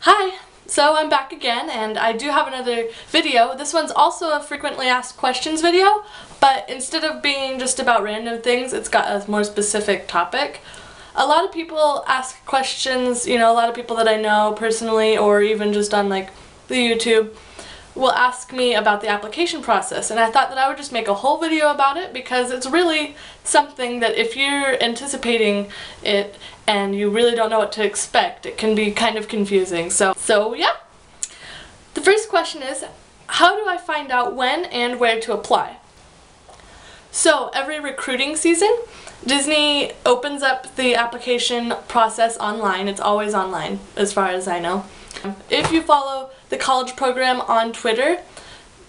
Hi! So I'm back again, and I do have another video. This one's also a frequently asked questions video, but instead of being just about random things, it's got a more specific topic. A lot of people ask questions, a lot of people that I know personally or even just on like the YouTube will ask me about the application process, and I thought that I would just make a whole video about it because it's really something that if you're anticipating it and you really don't know what to expect, it can be kind of confusing. So yeah. The first question is, how do I find out when and where to apply? So every recruiting season, Disney opens up the application process online. It's always online as far as I know. If you follow the college program on Twitter,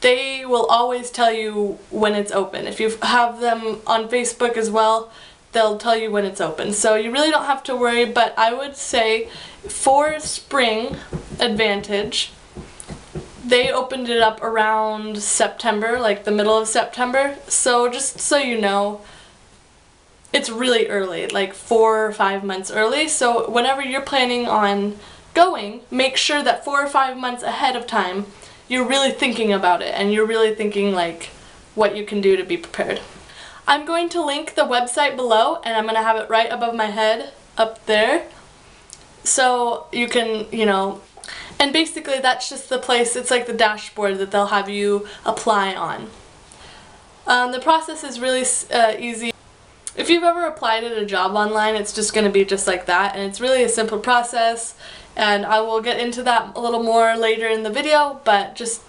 they will always tell you when it's open. If you have them on Facebook as well, they'll tell you when it's open. So you really don't have to worry, but I would say for spring Advantage, they opened it up around September, like the middle of September. So just so you know, it's really early, like 4 or 5 months early. So whenever you're planning on going, make sure that 4 or 5 months ahead of time you're really thinking about it and you're really thinking like what you can do to be prepared. I'm going to link the website below, and I'm going to have it right above my head up there so you can, and basically that's just the place, it's like the dashboard that they'll have you apply on. The process is really easy. If you've ever applied at a job online, it's just going to be just like that, and it's really a simple process, and I will get into that a little more later in the video, but just,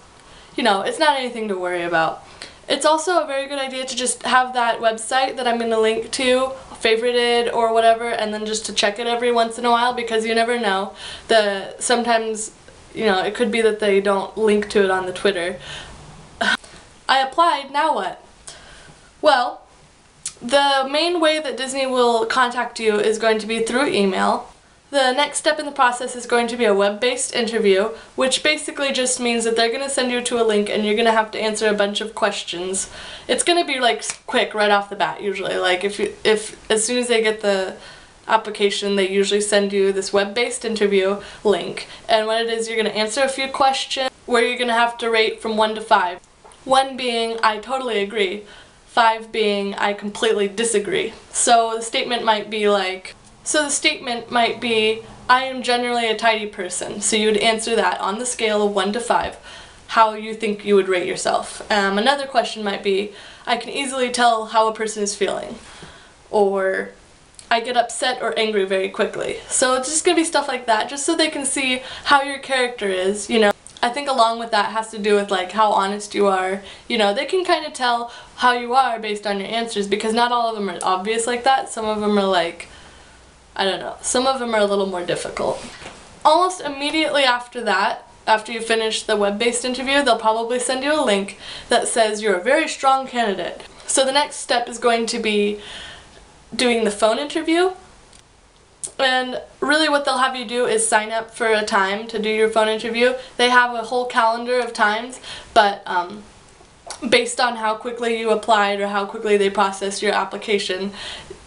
it's not anything to worry about. It's also a very good idea to just have that website that I'm going to link to favorited or whatever, and then just to check it every once in a while, because you never know. Sometimes, it could be that they don't link to it on the Twitter. I applied, now what? Well, the main way that Disney will contact you is going to be through email. The next step in the process is going to be a web-based interview, which basically just means that they're going to send you to a link and you're going to have to answer a bunch of questions. It's going to be like quick right off the bat usually. Like if as soon as they get the application, they usually send you this web-based interview link. And what it is, you're going to answer a few questions where you're going to have to rate from 1 to 5. 1 being, I totally agree. 5 being, I completely disagree. So the statement might be, I am generally a tidy person. So you would answer that on the scale of 1 to 5, how you think you would rate yourself. Another question might be, I can easily tell how a person is feeling. Or, I get upset or angry very quickly. So it's just going to be stuff like that, just so they can see how your character is, I think along with that has to do with like how honest you are. They can kind of tell how you are based on your answers, because not all of them are obvious like that. Some of them are like, I don't know, some of them are a little more difficult. Almost immediately after that, after you finish the web-based interview, they'll probably send you a link that says you're a very strong candidate. So the next step is going to be doing the phone interview. And really what they'll have you do is sign up for a time to do your phone interview. They have a whole calendar of times, but based on how quickly you applied or how quickly they process your application,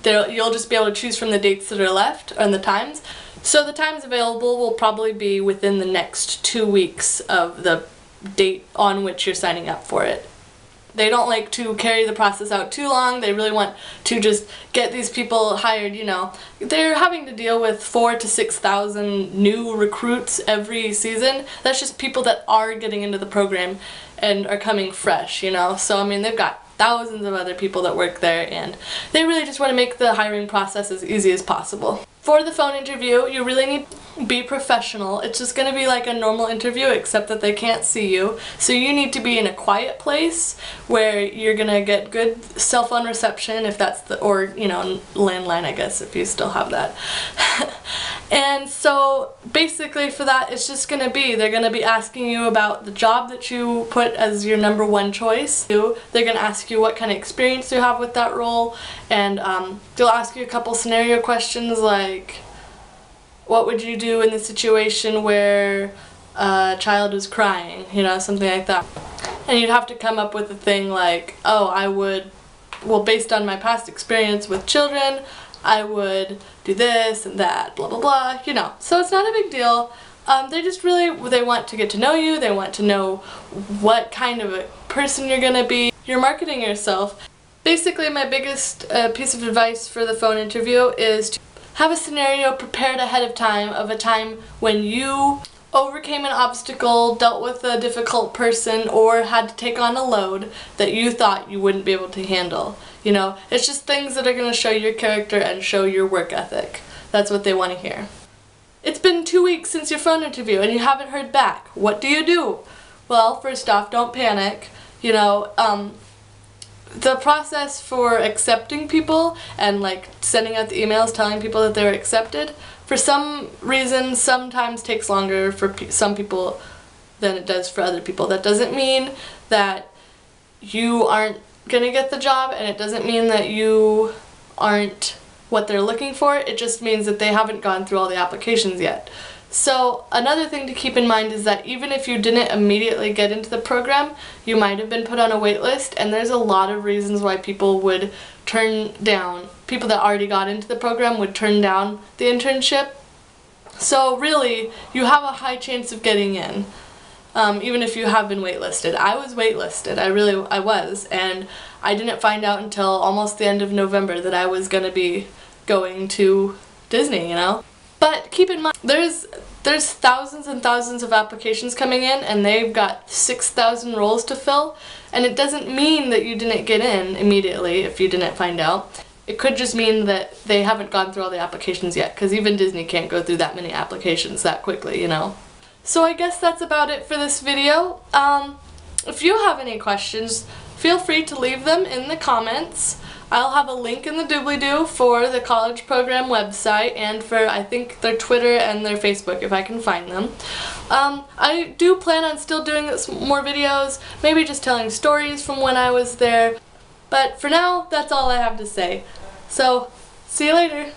you'll just be able to choose from the dates that are left and the times. So the times available will probably be within the next 2 weeks of the date on which you're signing up for it. They don't like to carry the process out too long. They really want to just get these people hired, They're having to deal with 4,000 to 6,000 new recruits every season. That's just people that are getting into the program and are coming fresh, So, I mean, they've got thousands of other people that work there, and they really just want to make the hiring process as easy as possible. For the phone interview, you really need to be professional. It's just going to be like a normal interview, except that they can't see you. So you need to be in a quiet place where you're going to get good cell phone reception, if that's or landline, I guess, if you still have that. And so basically for that, it's just going to be, they're going to be asking you about the job that you put as your #1 choice. They're going to ask you what kind of experience you have with that role, and they'll ask you a couple scenario questions like, what would you do in the situation where a child is crying, something like that. And you'd have to come up with a thing like, based on my past experience with children, I would do this and that, blah blah blah, So it's not a big deal. They want to get to know you, they want to know what kind of a person you're gonna be. You're marketing yourself. Basically, my biggest piece of advice for the phone interview is to have a scenario prepared ahead of time of a time when you overcame an obstacle, dealt with a difficult person, or had to take on a load that you thought you wouldn't be able to handle. You know, it's just things that are going to show your character and show your work ethic. That's what they want to hear. It's been 2 weeks since your phone interview and you haven't heard back. What do? Well, first off, don't panic. You know, the process for accepting people and like sending out the emails telling people that they're accepted, for some reason sometimes takes longer for some people than it does for other people. That doesn't mean that you aren't gonna get the job, and it doesn't mean that you aren't what they're looking for. It just means that they haven't gone through all the applications yet. So another thing to keep in mind is that even if you didn't immediately get into the program, you might have been put on a wait list, and there's a lot of reasons why people would turn down, people that already got into the program would turn down the internship. So really, you have a high chance of getting in, even if you have been waitlisted. I was waitlisted, I was, and I didn't find out until almost the end of November that I was going to be going to Disney, you know? But keep in mind, there's thousands and thousands of applications coming in, and they've got 6,000 roles to fill, and it doesn't mean that you didn't get in immediately if you didn't find out. It could just mean that they haven't gone through all the applications yet, because even Disney can't go through that many applications that quickly, you know. So I guess that's about it for this video. If you have any questions, feel free to leave them in the comments. I'll have a link in the doobly-doo for the college program website and for, I think, their Twitter and their Facebook if I can find them. I do plan on still doing more videos, maybe just telling stories from when I was there. But for now, that's all I have to say. So, see you later.